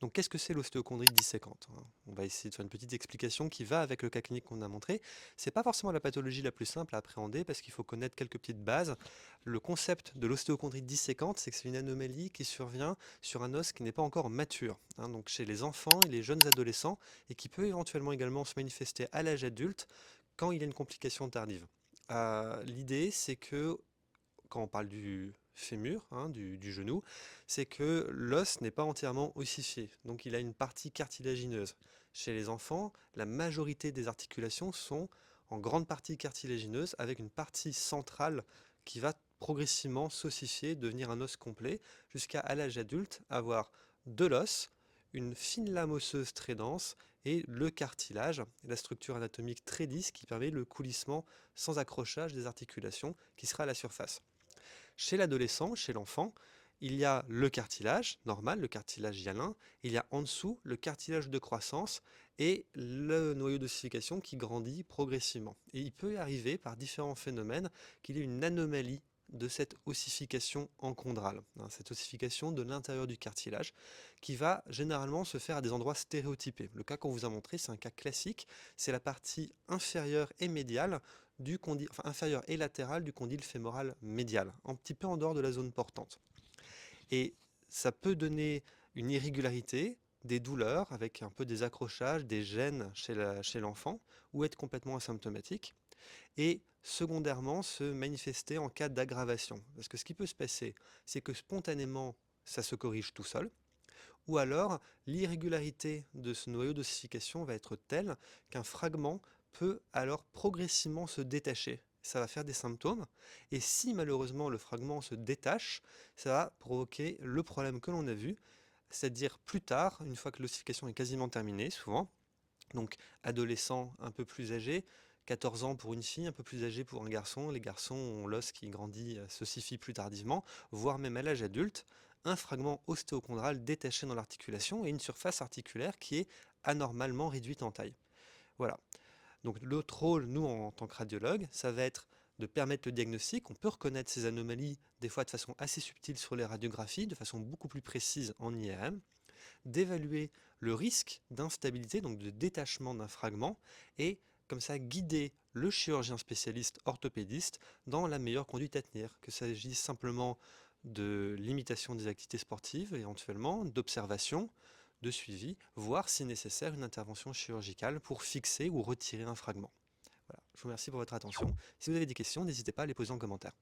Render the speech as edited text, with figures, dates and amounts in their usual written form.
Donc, qu'est-ce que c'est l'ostéochondrite disséquente, hein? On va essayer de faire une petite explication qui va avec le cas clinique qu'on a montré. C'est pas forcément la pathologie la plus simple à appréhender parce qu'il faut connaître quelques petites bases. Le concept de l'ostéochondrite disséquente, c'est que c'est une anomalie qui survient sur un os qui n'est pas encore mature, hein, donc chez les enfants et les jeunes adolescents, et qui peut éventuellement également se manifester à l'âge adulte quand il y a une complication tardive. L'idée, c'est que quand on parle du fémur, hein, du genou, c'est que l'os n'est pas entièrement ossifié, donc il a une partie cartilagineuse. Chez les enfants, la majorité des articulations sont en grande partie cartilagineuses, avec une partie centrale qui va progressivement s'ossifier, devenir un os complet, jusqu'à à l'âge adulte avoir de l'os, une fine lame osseuse très dense et le cartilage, la structure anatomique très lisse qui permet le coulissement sans accrochage des articulations qui sera à la surface. Chez l'adolescent, chez l'enfant, il y a le cartilage normal, le cartilage hyalin, il y a en dessous le cartilage de croissance et le noyau d'ossification qui grandit progressivement. Et il peut arriver par différents phénomènes qu'il y ait une anomalie de cette ossification encondrale, hein, cette ossification de l'intérieur du cartilage, qui va généralement se faire à des endroits stéréotypés. Le cas qu'on vous a montré, c'est un cas classique, c'est la partie inférieure et médiale du condyle, enfin inférieur et latéral du condyle fémoral médial, un petit peu en dehors de la zone portante. Et ça peut donner une irrégularité, des douleurs avec un peu des accrochages, des gènes chez l'enfant, ou être complètement asymptomatique. Et secondairement, se manifester en cas d'aggravation. Parce que ce qui peut se passer, c'est que spontanément, ça se corrige tout seul, ou alors l'irrégularité de ce noyau d'ossification va être telle qu'un fragment peut alors progressivement se détacher. Ça va faire des symptômes, et si malheureusement le fragment se détache, ça va provoquer le problème que l'on a vu, c'est-à-dire plus tard, une fois que l'ossification est quasiment terminée, souvent, donc adolescent un peu plus âgé, 14 ans pour une fille, un peu plus âgé pour un garçon. Les garçons ont l'os qui grandit, s'ossifie plus tardivement, voire même à l'âge adulte, un fragment ostéochondral détaché dans l'articulation et une surface articulaire qui est anormalement réduite en taille. Voilà. Donc l'autre rôle, nous, en tant que radiologue, ça va être de permettre le diagnostic. On peut reconnaître ces anomalies, des fois de façon assez subtile sur les radiographies, de façon beaucoup plus précise en IRM, d'évaluer le risque d'instabilité, donc de détachement d'un fragment, et comme ça guider le chirurgien spécialiste orthopédiste dans la meilleure conduite à tenir, que s'agisse simplement de limitation des activités sportives, éventuellement, d'observation, de suivi, voire si nécessaire une intervention chirurgicale pour fixer ou retirer un fragment. Voilà. Je vous remercie pour votre attention. Si vous avez des questions, n'hésitez pas à les poser en commentaire.